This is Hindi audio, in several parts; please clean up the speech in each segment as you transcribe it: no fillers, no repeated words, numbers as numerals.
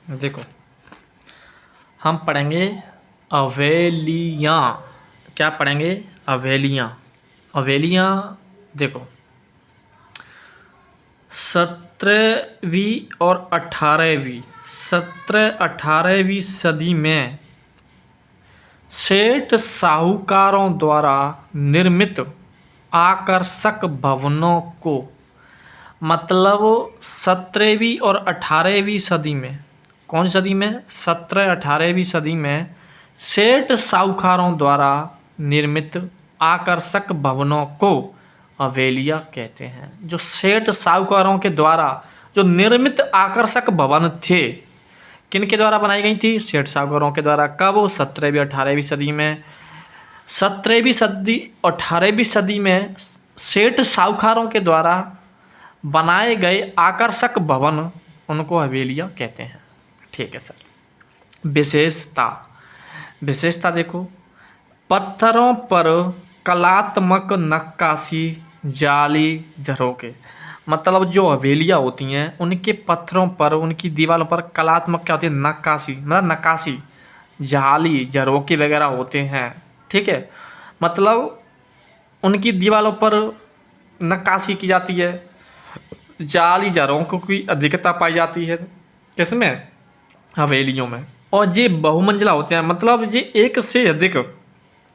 देखो, हम पढ़ेंगे हवेलियाँ। क्या पढ़ेंगे? हवेलियाँ। हवेलियाँ देखो, 17वीं और 18वीं 17-18वीं सदी में सेठ साहूकारों द्वारा निर्मित आकर्षक भवनों को, मतलब 17वीं और 18वीं सदी में, कौन सी सदी में? 17-18वीं सदी में सेठ साहूकारों द्वारा निर्मित आकर्षक भवनों को हवेलियाँ कहते हैं। जो सेठ साहूकारों के द्वारा जो निर्मित आकर्षक भवन थे, किन के द्वारा बनाई गई थी? सेठ साहूकारों के द्वारा। कब? 17वीं-18वीं सदी में। 17वीं सदी 18वीं सदी में सेठ साहूकारों के द्वारा बनाए गए आकर्षक भवन, उनको हवेलियाँ कहते हैं। ठीक है सर। विशेषता देखो, पत्थरों पर कलात्मक नक्काशी, जाली झरोखे, मतलब जो हवेलियाँ होती हैं उनके पत्थरों पर, उनकी दीवारों पर कलात्मक क्या होती है? नक्काशी, मतलब नक्काशी, जाली झरोखे वगैरह होते हैं। ठीक है, मतलब उनकी दीवारों पर नक्काशी की जाती है, जाली झरोखों की अधिकता पाई जाती है। किसमें? हवेलियों में। और ये बहुमंजिला होते हैं, मतलब ये एक से अधिक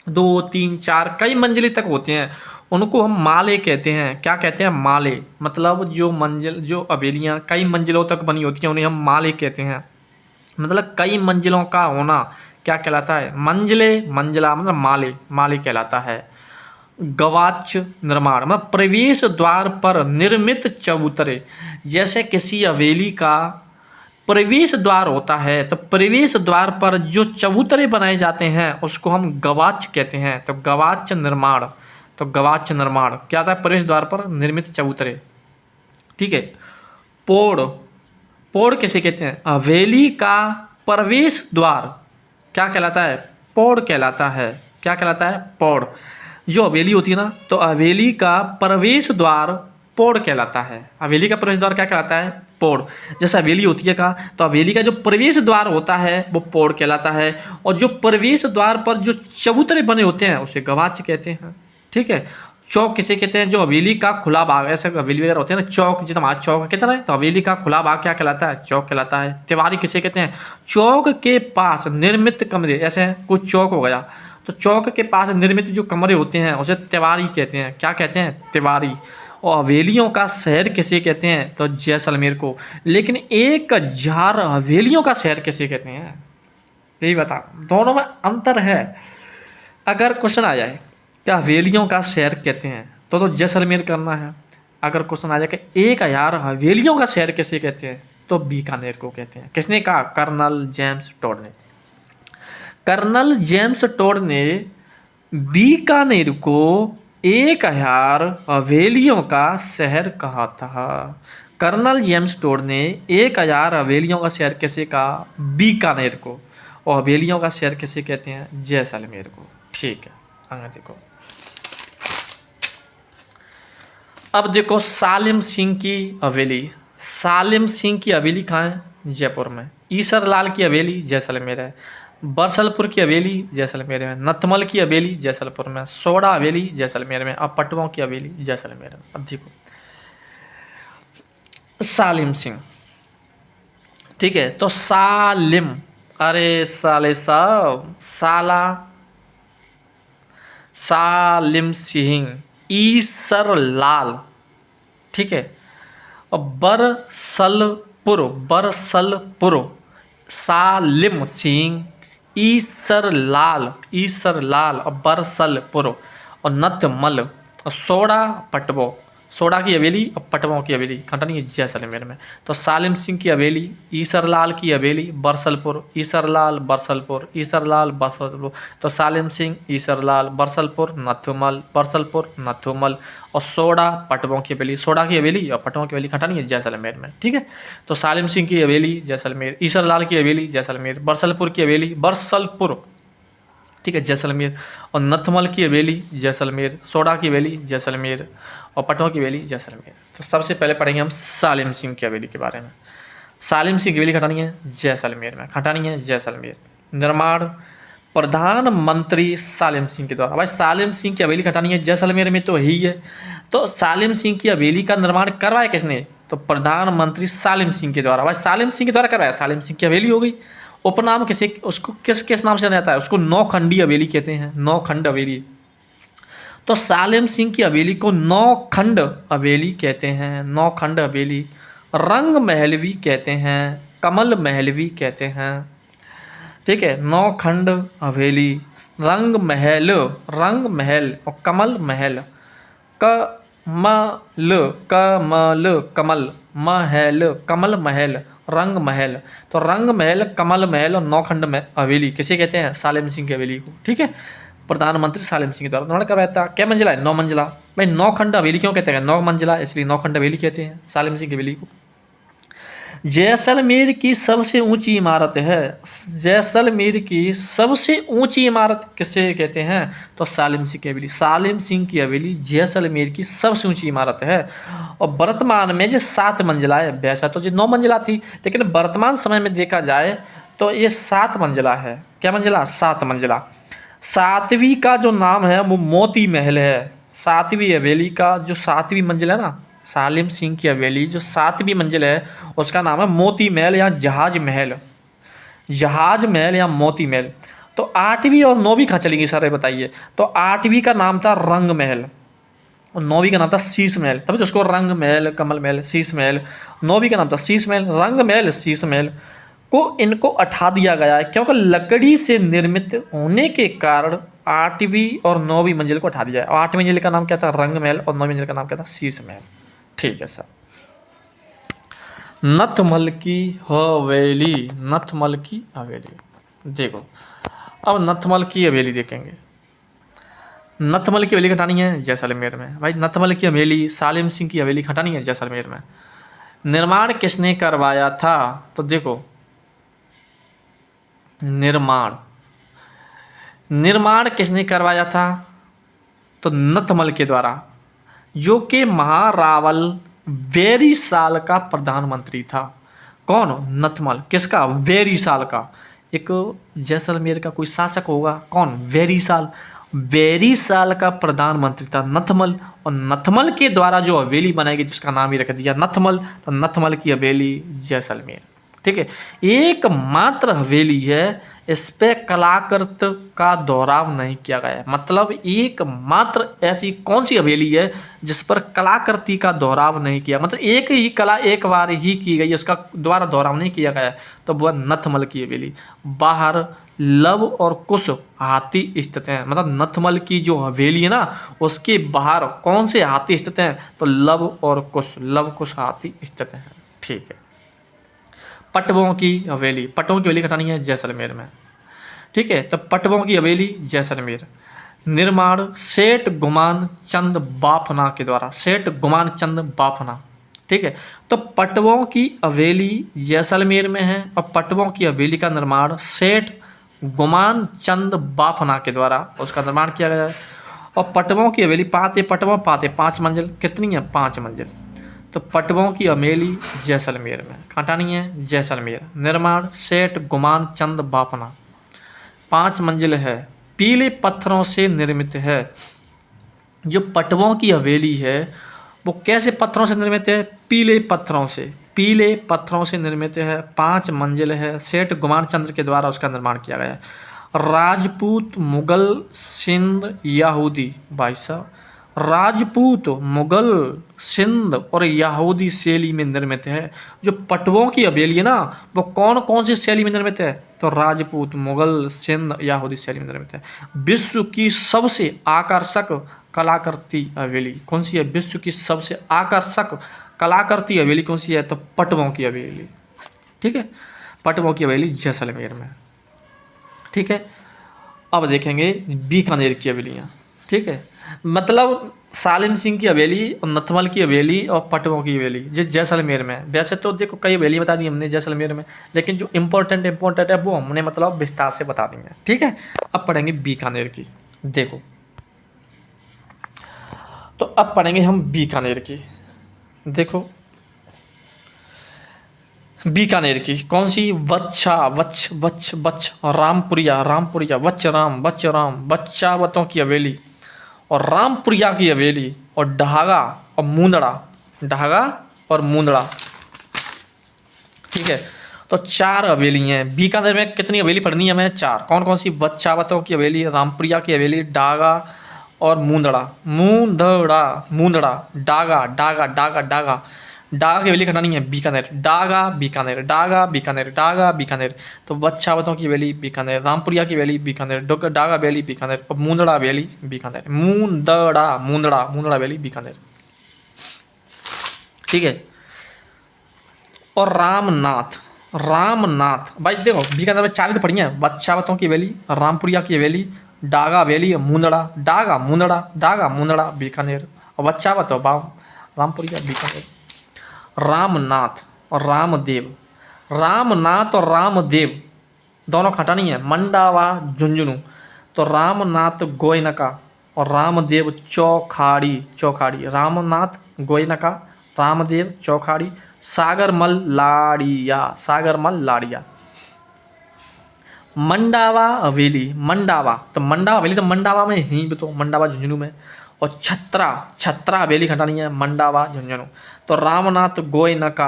2, 3, 4 कई मंजिले तक होते हैं। उनको हम माले कहते हैं। क्या कहते हैं? माले। मतलब जो हवेलियाँ कई मंजिलों तक बनी होती हैं उन्हें हम माले कहते हैं। मतलब कई मंजिलों का होना क्या कहलाता है? मंजिला मतलब माले कहलाता है। गवाक्ष निर्माण, मतलब प्रवेश द्वार पर निर्मित चबूतरे। जैसे किसी हवेली का प्रवेश द्वार होता है, तो प्रवेश द्वार पर जो चबूतरे बनाए जाते हैं उसको हम गवाक्ष कहते हैं। तो गवाक्ष निर्माण क्या होता है? प्रवेश द्वार पर निर्मित चबूतरे। ठीक है। पोड़ किसे कहते हैं? हवेली का प्रवेश द्वार क्या कहलाता है? पोड़ कहलाता है। क्या कहलाता है? पोड़। जो हवेली होती है ना, तो हवेली का प्रवेश द्वार पोड़ कहलाता है। हवेली का प्रवेश द्वार क्या कहलाता है? पोड़। जैसे हवेली होती है का, तो हवेली का जो प्रवेश द्वार होता है वो पोड़ कहलाता है। और जो प्रवेश द्वार पर जो चबूतरे बने होते हैं उसे गवाक्ष कहते हैं। ठीक है। चौक किसे कहते हैं? जो हवेली का खुला भाग, ऐसे हवेली वगैरह होते हैं ना, चौक, जितना हमारा चौक कहते हैं, तो हवेली का खुला भाग क्या कहलाता है? चौक कहलाता है। तिवारी किसे कहते हैं? चौक के पास निर्मित कमरे, ऐसे कुछ चौक हो गया तो चौक के पास निर्मित जो कमरे होते हैं उसे तिवारी कहते हैं। क्या कहते हैं? तिवारी। और हवेलियों का शहर किसे कहते हैं? तो जैसलमेर को। लेकिन 1000 हवेलियों का शहर किसे कहते हैं? यही बता, दोनों में अंतर है। अगर क्वेश्चन आ जाए क्या हवेलियों का शहर कहते हैं, तो जैसलमेर करना है। अगर क्वेश्चन आ जाए कि 1000 हवेलियों का शहर किसे कहते हैं, तो बीकानेर को कहते हैं। किसने कहा? कर्नल जेम्स टोड ने। कर्नल जेम्स टोड ने बीकानेर को 1000 हवेलियों का शहर कहा था। कर्नल जेम्स टोड ने 1000 हवेलियों का शहर किसे कहा? बीकानेर को। और हवेलियों का शहर किसे कहते हैं? जैसलमेर को। ठीक है, आगे देखो। अब देखो सालिम सिंह की हवेली। सालिम सिंह की हवेली कहाँ है? जयपुर में। ईसर लाल की हवेली जैसलमेर है। बरसलपुर की हवेली जैसलमेर में। नथमल की हवेली जैसलपुर में। सोड़ा हवेली जैसलमेर में। और पटवा की हवेली जैसलमेर में। अब देखो सालिम सिंह। ठीक है, तो सालिम, अरे साले साहब, सालिम सिंह, ईसर लाल। ठीक है। और बरसलपुर सालिम सिंह, ईसर लाल और बरसलपुर और नथमल और सोड़ा की हवेली और पटवाओं की हवेली खंडनी जैसलमेर में। तो सालिम सिंह की हवेली, ईसर लाल की हवेली, बरसलपुर, ईसर लाल बरसलपुर। तो सालिम सिंह, ईसर लाल, बरसलपुर, नथुमल और सोड़ा पटवाओं की हवेली। सोड़ा की हवेली और पटवाओं की हवेली खंडनी है जैसलमेर में। ठीक है। तो सालिम सिंह की हवेली जैसलमेर, ईसर लाल की हवेली जैसलमेर, बरसलपुर की हवेली बरसलपुर, ठीक है, जैसलमेर, और नथमल की हवेली जैसलमेर, सोड़ा की हवेली जैसलमेर और पटवा की हवेली जैसलमेर। तो सबसे पहले पढ़ेंगे हम सालिम सिंह की हवेली के बारे में। सालिम सिंह की हवेली खटानी है जैसलमेर में, खटानी है जैसलमेर। निर्माण प्रधानमंत्री सालिम सिंह के द्वारा। भाई सालिम सिंह की हवेली खटानी है जैसलमेर में तो ही है, तो सालिम सिंह की हवेली का निर्माण करवाया किसने, तो प्रधानमंत्री सालिम सिंह के द्वारा। भाई सालिम सिंह के द्वारा करवाया, सालिम सिंह की हवेली हो गई। उपनाम किसे, उसको किस किस नाम से जाना जाता है, उसको नौखंडी हवेली कहते हैं, नौखंड हवेली। तो सालिम सिंह की हवेली को नौखंड हवेली कहते हैं, नौखंड हवेली। रंग महल भी कहते हैं, कमल महल भी कहते हैं। ठीक है, नौखंड हवेली, रंग महल, रंग महल और कमल महल। कमल, कमल, कमल महल, कमल महल, रंग महल। तो रंग महल, कमल महल और नौखंड हवेली किसे कहते हैं, सालिम सिंह की हवेली को। ठीक है, प्रधानमंत्री सालिम सिंह के द्वारा निर्माण करवाया था। क्या मंजिला है, 9 मंजिला। भाई नौखंड हवेली क्यों कहते हैं, 9 मंजिला इसलिए नौखंड हवेली कहते हैं सालिम सिंह की हवेली को। जैसलमेर की सबसे ऊंची इमारत है, जैसलमेर की सबसे ऊंची इमारत किसे कहते हैं, तो सालिम सिंह की हवेली। सालिम सिंह की हवेली जैसलमेर की सबसे ऊंची इमारत है और वर्तमान में जो 7 मंजिला है। वैसा तो जो 9 मंजिला थी, लेकिन वर्तमान समय में देखा जाए तो ये 7 मंजिला है। क्या मंजिला, 7 मंजिला। 7वीं का जो नाम है वो मोती महल है। 7वीं हवेली का जो 7वीं मंजिल है ना, सालिम सिंह की हवेली जो 7वीं मंजिल है उसका नाम है मोती महल या जहाज महल, जहाज महल या मोती महल। तो 8वीं और 9वीं कहाँ चलेंगी सर, बताइए। तो 8वीं का नाम था रंग महल और 9वीं का नाम था शीश महल, तभी तो उसको रंग महल, कमल महल, शीश महल। 9वीं का नाम था शीश महल, रंग महल, शीश महल को इनको हटा दिया गया है क्योंकि लकड़ी से निर्मित होने के कारण 8वीं और 9वीं मंजिल को हटा दिया है। और 8वीं मंजिल का नाम क्या था, रंग महल, और 9वीं मंजिल का नाम क्या था, शीश महल। ठीक है सर। नथमल की हवेली, नथमल की हवेली देखो, अब नथमल की हवेली देखेंगे। नथमल की हवेली खटानी है जैसलमेर में। भाई नथमल की हवेली, सालिम सिंह की हवेली खटानी है जैसलमेर में। निर्माण किसने करवाया था, तो देखो निर्माण, निर्माण किसने करवाया था, तो नथमल के द्वारा, जो कि महारावल वेरीसाल का प्रधानमंत्री था। कौन, नथमल, किसका, वेरीसाल का। एक जैसलमेर का कोई शासक होगा, कौन, वेरीसाल, वेरीसाल का प्रधानमंत्री था नथमल। और नथमल के द्वारा जो हवेली बनाएगी जिसका नाम ही रख दिया नथमल, तो नथमल की हवेली जैसलमेर। ठीक है, एकमात्र हवेली है इस पे कलाकृत का दोहराव नहीं किया गया है। मतलब एकमात्र ऐसी कौन सी हवेली है जिस पर कलाकृति का दोहराव नहीं किया, मतलब एक ही कला एक बार ही की गई, उसका द्वारा दोहराव नहीं किया गया, तो वह नथमल की हवेली। बाहर लव और कुश हाथी स्थित हैं, मतलब नथमल की जो हवेली है ना उसके बाहर कौन से हाथी स्थित हैं, तो लव और कुश, लव कुश हाथी स्थित हैं। ठीक है, पटवों की हवेली, पटवों की हवेली खटानी है जैसलमेर में। ठीक है, तो पटवों की हवेली जैसलमेर। निर्माण सेठ गुमान चंद बाफना के द्वारा, सेठ गुमान चंद बाफना। ठीक है, तो पटवों की हवेली जैसलमेर में है और पटवों की हवेली का निर्माण सेठ गुमान चंद बाफना के द्वारा उसका निर्माण किया गया है। और पटवों की हवेली पाते पटवों पाते 5 मंजिल, कितनी है, 5 मंजिल। तो पटवों की हवेली जैसलमेर में, खटानी है जैसलमेर। निर्माण सेठ गुमान चंद बाफना, 5 मंजिल है, पीले पत्थरों से निर्मित है। जो पटवों की हवेली है वो कैसे पत्थरों से निर्मित है, पीले पत्थरों से, पीले पत्थरों से निर्मित है, 5 मंजिल है, सेठ गुमान चंद्र के द्वारा उसका निर्माण किया गया है। राजपूत, मुगल, सिंध, यहूदी, भाई साहब राजपूत, मुगल, सिंध और यहूदी शैली में निर्मित है। जो पटवों की हवेली है ना वो कौन कौन सी शैली में निर्मित है, तो राजपूत, मुगल, सिंध, यहूदी शैली में निर्मित है। विश्व की सबसे आकर्षक कलाकृति हवेली कौन सी है, विश्व की सबसे आकर्षक कलाकृति हवेली कौन सी है, तो पटवों की हवेली। ठीक है, पटवों की हवेली जैसलमेर में। ठीक है, अब देखेंगे बीकानेर की हवेलियाँ। ठीक है, मतलब सालिम सिंह की हवेली और नथमल की हवेली और पटवों की हवेली जिस जैसलमेर में। वैसे तो देखो कई हवेली बता दी हमने जैसलमेर में, लेकिन जो इम्पोर्टेंट है वो हमने मतलब विस्तार से बता दी है। ठीक है, अब पढ़ेंगे बीकानेर की। देखो तो अब पढ़ेंगे हम बीकानेर की। देखो बीकानेर की कौन सी? वच्छा, वच्छ वच्छ वच्छ, रामपुरिया, रामपुरिया, वच्छ राम, वच्छ राम, बच्चावतों की हवेली और रामपुरिया की हवेली और ढागा और मूंदड़ा, ढागा और मूंदड़ा। ठीक है, तो 4 हवेली हैं बीकानेर में। कितनी हवेली पढ़नी है हमें? 4। कौन कौन सी? बच्चावतों की हवेली, रामपुरिया की हवेली, डागा और मूंदड़ा, मूंदड़ा, मूंदड़ा, डागा, डागा, डागा, डागा, डागा की हवेली खटानी है बीकानेर, डागा बीकानेर, डागा बीकानेर, डागा बीकानेर। तो बच्चावतों की हवेली बीकानेर, रामपुरिया की हवेली बीकानेर, डागा हवेली बीकानेर और मूंदड़ा हवेली बीकानेर, मूंदड़ा, मूंदड़ा, मूंदड़ा हवेली बीकानेर। ठीक है, और रामनाथ, रामनाथ भाई देखो बीकानेर में 4 ही तो पढ़ी हैं, बच्चावतों की हवेली, रामपुरिया की हवेली, डागा हवेली, मूंदड़ा, डागा मूंदड़ा, डागा मूंदड़ा बीकानेर और बच्चावत बाव रामपुरिया बीकानेर। रामनाथ और रामदेव, रामनाथ और रामदेव दोनों खटानी है मंडावा झुंझुनू। तो रामनाथ गोयनका और रामदेव चौखाड़ी, चौखाड़ी, रामनाथ गोयनका, रामदेव चौखाड़ी, सागरमल लाड़िया, सागरमल लाड़िया। मंडावा हवेली, मंडावा तो मंडावा हवेली तो मंडावा में ही तो मंडावा झुंझुनू में। और छत्रा, छत्रा हवेली खटानी है मंडावा झुंझुनू। तो रामनाथ गोयनका,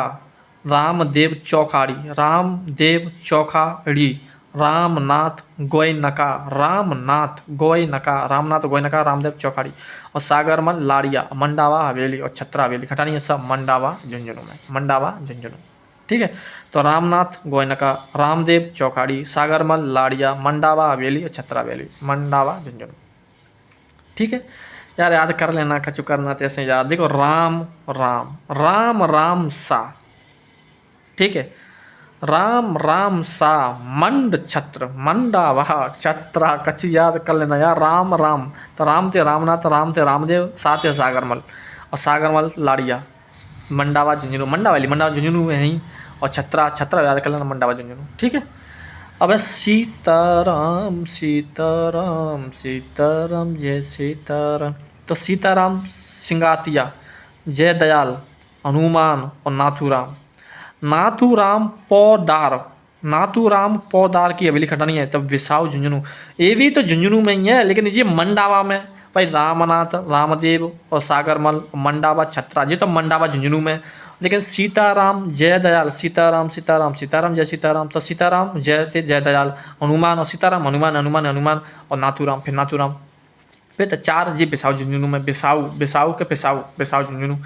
रामदेव चौखाड़ी, रामदेव चौखाड़ी, रामनाथ गोयनका, रामनाथ गोयनका, रामनाथ गोयनका, रामदेव चौखाड़ी और सागरमल लाड़िया, मंडावा हवेली और छत्रा हवेली खटानी है सब मंडावा झुंझुनू में, मंडावा झुंझुनू। ठीक है, तो रामनाथ गोयनका, रामदेव चौखाड़ी, सागरमल लाड़िया, मंडावा हवेली और छत्रा हवेली, मंडावा झुंझुनू। ठीक है यार, याद कर लेना, कछु करना तो ऐसे याद। देखो राम राम, राम राम सा, ठीक है, राम राम सा, मंड छत्र, मंडा वाह छत्रा, कछु याद कर लेना यार। राम राम तो राम थे रामनाथ, राम थे रामदेव, सा थे सागरमल और सागरमल लाड़िया, मंडावा झुंझुनू, मंडा वाली मंडावा झुंझुनू में ही और छत्रा, छत्रा याद कर लेना मंडावा झुंझुनू। ठीक है, अब सीताराम सीताराम सीताराम जय सीताराम। तो सीताराम सिंगातिया, जय दयाल, हनुमान और नाथूराम, नाथूराम पौदार, नाथूराम पौदार की हवेली खटानी है। तब विसाऊ झुंझुनू, ये भी तो झुंझुनू में ही है लेकिन ये मंडावा में भाई, रामनाथ रामदेव और सागरमल, मंडावा छत्रा, ये तो मंडावा झुंझुनू में। लेकिन सीताराम जय दयाल, सीताराम सीताराम सीताराम जय सीताराम, तो सीताराम जय थे जय दयाल, हनुमान और सीताराम, हनुमान हनुमान हनुमान और नाथूराम, फिर नाथूराम। फिर तो 4 जी बिसाऊ झुंझुनू में, बिसाऊ बिसाऊ के बिसाऊ, बिसाऊ झुंझुनू।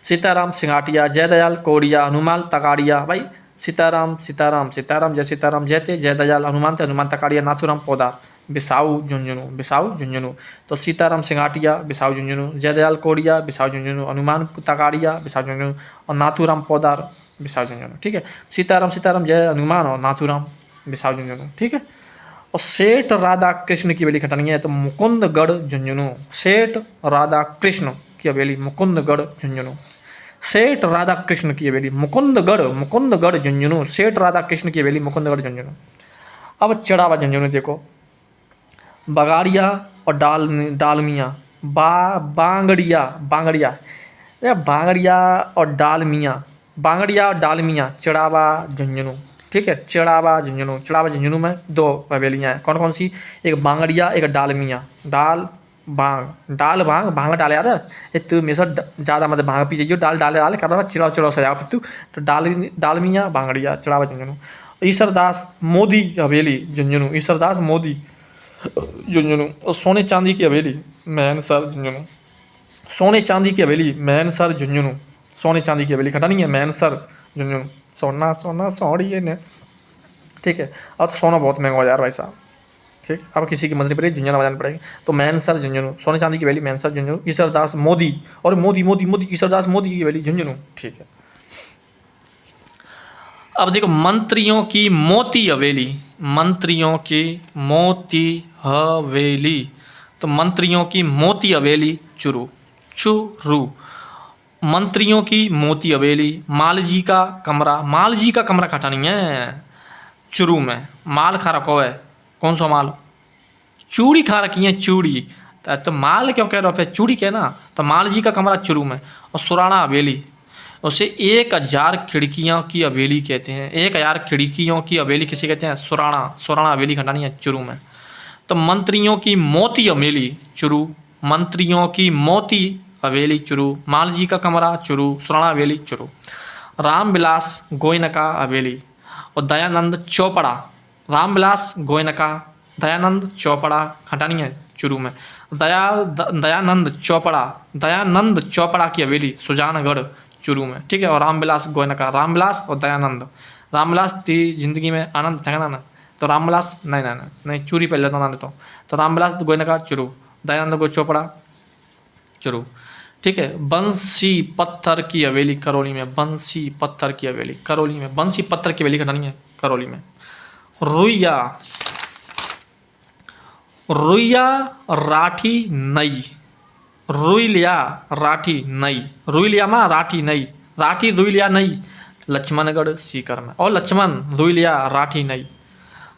सीताराम सिंगाटिया, जय दयाल कोड़िया, हनुमान तकाड़िया भाई, सीताराम सीताराम सीताराम जय सीताराम, जय थे जय दयाल, हनुमान थे हनुमान तकाड़िया, नाथूराम पौदार, बिसाऊ झुंझुनू, बिसाऊ झुंझुनू। तो सीताराम सिंगाटिया बिसाऊ झुंझुनू, जय दयाल कोड़िया बिसाऊ झुंझुनू, हनुमान तकाड़िया बिसाऊ झुंझुनू और नाथूराम पौदार बिसाऊ झुंझुनू। ठीक है, सीताराम सीताराम जय हनुमान और नाथूराम बिसाऊ झुंझुनू। ठीक है, और सेठ राधा कृष्ण की हवेली खटानी है तो मुकुंदगढ़ झुंझुनू, सेठ राधा कृष्ण की हवेली मुकुंदगढ़ झुंझुनू, सेठ राधा कृष्ण की हवेली मुकुंदगढ़, मुकुंदगढ़ झुंझुनू, सेठ राधा कृष्ण की हवेली मुकुंदगढ़ झुंझुनू। अब चढ़ावा झुंझुनू देखो, बगाड़िया और डालमिया, बांगड़िया, बांगड़िया या बांगड़िया और डालमिया, बांगड़िया और डालमिया, चढ़ावा झुंझुनू। ठीक है, चढ़ावा झुंझुनू, चढ़ावा झुंझुनू में 2 हवेलियाँ हैं, कौन कौन सी? एक बांगड़िया एक डालमिया, डाल बांग, डाल बांग, भांग डाल यार, तू मेरे साथ ज़्यादा मतलब भांग पी जाइयो, डाल डाल डाल कर रहा चिड़ाव चिड़ाव सजाओ फिर तू। तो डालमिया बांगड़िया, चढ़ावा झुंझुनू। ईसरदास मोदी हवेली झुंझुनू, ईसरदास मोदी झुंझुनू। और सोने चांदी की हवेली मैनसर झुंझुनू, सोने चांदी की हवेली मैनसर झुंझुनू, सोने चांदी की हवेली खटानी है मैनसर झुंझुनू, सोना सोना सोड़िए ने। ठीक है, अब तो सोना बहुत महंगा हो यार भाई साहब। ठीक, अब किसी की मदद पड़ेगी, झुंझुनू बजानी पड़ेगी। तो मैनसर झुंझुनू, सोने चांदी की हवेली मैनसर झुंझुनू, ईसरदास मोदी और मोदी मोदी मोदी, ईसरदास मोदी की हवेली झुंझुनू। ठीक है, अब देखो मंत्रियों की मोती हवेली, मंत्रियों की मोती हवेली, तो मंत्रियों की मोती हवेली चुरू, चुरू, मंत्रियों की मोती हवेली। मालजी का कमरा, मालजी का कमरा खटानी है चुरू में, माल खा रखो है, कौन सा माल? चूड़ी खा रखी है, चूड़ी। तो माल क्यों कह रहे हो, फिर चूड़ी के ना। तो मालजी का कमरा चुरू में। और सुराणा हवेली, उसे 1000 खिड़कियों की हवेली कहते हैं। 1000 खिड़कियों की हवेली किसे कहते हैं? सुराणा। सुराणा हवेली खंडानी है चुरू में। तो मंत्रियों की मोती हवेली चुरू। मंत्रियों की मोती हवेली चुरू। मालजी का कमरा चुरू। सुराणा हवेली चुरू। रामविलास गोयनका हवेली और दयानंद चौपड़ा। रामविलास गोयनका दयानंद चौपड़ा खंडानी है चुरू में। दयानंद चौपड़ा की हवेली सुजानगढ़ चुरू में। ठीक है। और रामविलास गोयनका, रामविलास और दयानंद। रामविलास तेरी जिंदगी में आनंद था ना, तो रामविलास नहीं चूरी पहले लेता ना तो रामविलास गोयनका चुरू, दयानंद गो चौपड़ा चुरू। ठीक है। बंसी पत्थर की हवेली करौली में। बंसी पत्थर की हवेली करौली में। बंसी पत्थर की हवेली खंडानी है करौली में। रुइया राठी नई। रुइलिया राठी नई। रुइलिया माँ राठी नई। राठी रुइलिया नई लक्ष्मणगढ़ सीकर में। और लक्ष्मण रुइलिया राठी नई।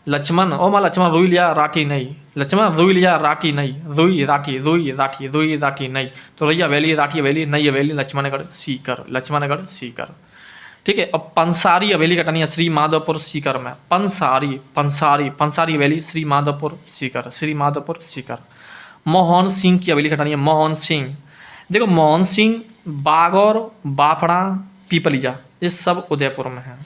लक्ष्मण ओ माँ लक्ष्मण रुइलिया राठी नई। लक्ष्मण रुइलिया राठी नई। रुई राठी नई। तो रुइया हवेली, राठी हवेली, नई हवेली, लक्ष्मणगढ़ सीकर। लक्ष्मणगढ़ सीकर। ठीक है। अब पंसारी हवेली कटानी है श्री माधोपुर सीकर में। पंसारी हवेली श्री माधोपुर सीकर। श्री माधोपुर सीकर। मोहन सिंह की हवेली कटानी है मोहन सिंह। देखो मोहन सिंह बागौर, बाफड़ा, पीपलिया ये सब उदयपुर में है।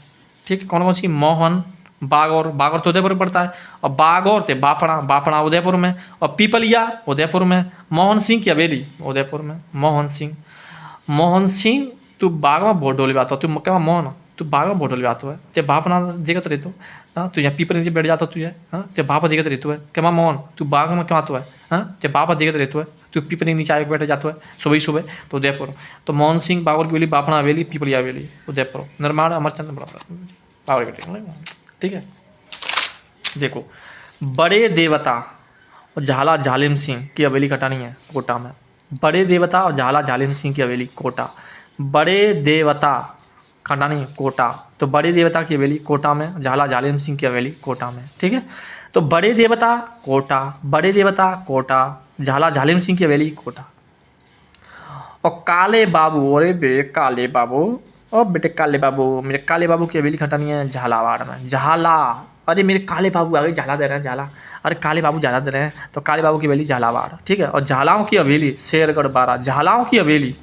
ठीक है। कौन कौन सी? मोहन, बागौर तो उदयपुर में पड़ता है, और बागौर थे बाफड़ा उदयपुर में, और पीपलिया उदयपुर में। मोहन सिंह की हवेली उदयपुर में। मोहन सिंह तू बाग में वोट डोले आता, तू क्या मोहन तू बाग में वोट डोले आता है, ते बाप ना देखत रहते हाँ, तू यहाँ पीपल नीचे बैठ जाता तुझे, हाँ ते बाप देखत रहते है क्या मोहन तू बाग में क्यों आता है, हाँ ते बाप देखत रहते है, तू पीपल नीचे आके बैठ जाता है सुबह तो उदयपुर। तो मोहन सिंह बागौर की हवेली, बाफना हवेली, पीपलिया हवेली उदयपुर। निर्माण अमरचंद बागौर की। ठीक है। देखो बड़े देवता और झाला झालिम सिंह की हवेली कटानी है कोटा में। बड़े देवता और झाला झालिम सिंह की हवेली कोटा। बड़े देवता खंडानी कोटा। तो बड़े देवता की हवेली कोटा में, झाला झालिम सिंह की हवेली कोटा में। ठीक है। तो बड़े देवता कोटा, झाला झालिम सिंह की हवेली कोटा। और काले बाबू, अरे बे काले बाबू, और बेटे काले बाबू, मेरे काले बाबू की हवेली खंडानी है झालावाड़ में। झाला, अरे मेरे काले बाबू आ गए, झाला दे रहे हैं झाला, अरे काले बाबू झाला दे रहे हैं, तो काले बाबू की हवेली झालावाड़। ठीक है। और झालाओं की हवेली शेरगढ़ बारा। झालाओं की हवेली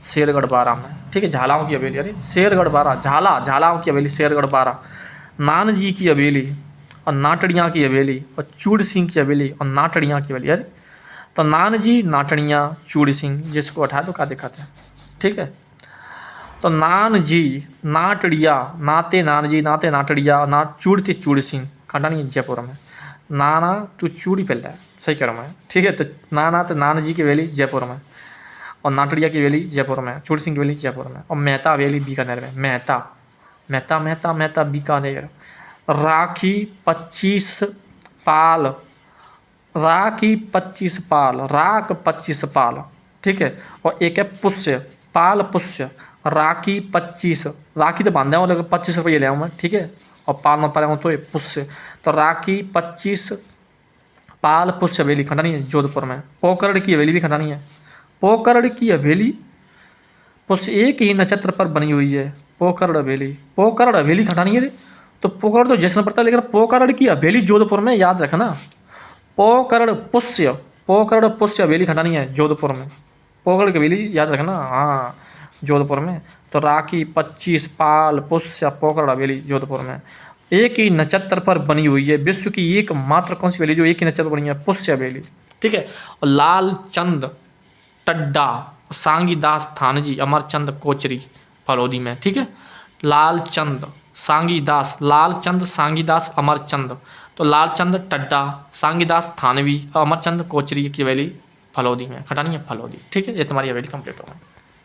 शेरगढ़ बारा में। ठीक है। झालाओं की हवेली, अरे शेरगढ़ बारा, झालाओं की हवेली शेरगढ़ बारा। नानजी की हवेली और नाटड़ियाँ की हवेली, और चूड़ सिंह की हवेली और नाटड़ियाँ की हवेली। अरे तो नानजी, नाटड़ियाँ, चूड़ सिंह, जिसको हटा दो क्या दिखाते हैं। ठीक है। तो नानजी, नाटड़िया, नाते नानजी, नाते नाटड़िया, ना चूड़ते चूड़ सिंह खंडानी जयपुर में। नाना तू चूड़ी पहनता है, सही कह रहा हूँ मैं। ठीक है। तो नाना तो नानजी की हवेली जयपुर में, और नाटड़िया की हवेली जयपुर में, चूड़ सिंह की हवेली जयपुर में, और मेहता हवेली बीकानेर में। मेहता बीकानेर। राखी 25 पाल, राखी 25 पाल, राख 25 पाल। ठीक है। और एक है पुष्य, पाल पुष्य। राखी 25, राखी तो बांधे हूँ लेकिन 25 रुपये ले आऊँ मैं। ठीक है। और पाल न पाया हूँ तो ये पुष्य। तो राखी 25 पाल पुष्य हवेली खंडानी है जोधपुर में। पोकरण की हवेली भी खंडानी है। पोकरण की हवेली पुष्य एक ही नक्षत्र पर बनी हुई है। पोकरण हवेली खंडानी है। तो पोकरण तो जैसे पड़ता है, लेकिन पोकरण की हवेली जोधपुर में, याद रखना। पोकरण पुष्य हवेली खंडानी है जोधपुर में। पोकरण की हवेली याद रखना, हाँ जोधपुर में। तो राखी 25 पाल पुष्य पोकरण हवेली जोधपुर में। एक ही नक्षत्र पर बनी हुई है। विश्व की एकमात्र कौन सी हवेली जो एक ही नक्षत्र पर बनी है? पुष्य हवेली। ठीक है। और लालचंद टड्डा, सांगीदास थानजी, अमरचंद कोचरी फलौदी में। ठीक है। लालचंद सांगीदास अमरचंद। तो लालचंद टड्डा, सांगीदास थानवी, अमरचंद कोचरी की हवेली फलौदी में खंडानी है फलौदी। ठीक है। ये तुम्हारी हवेली कंप्लीट हो गई।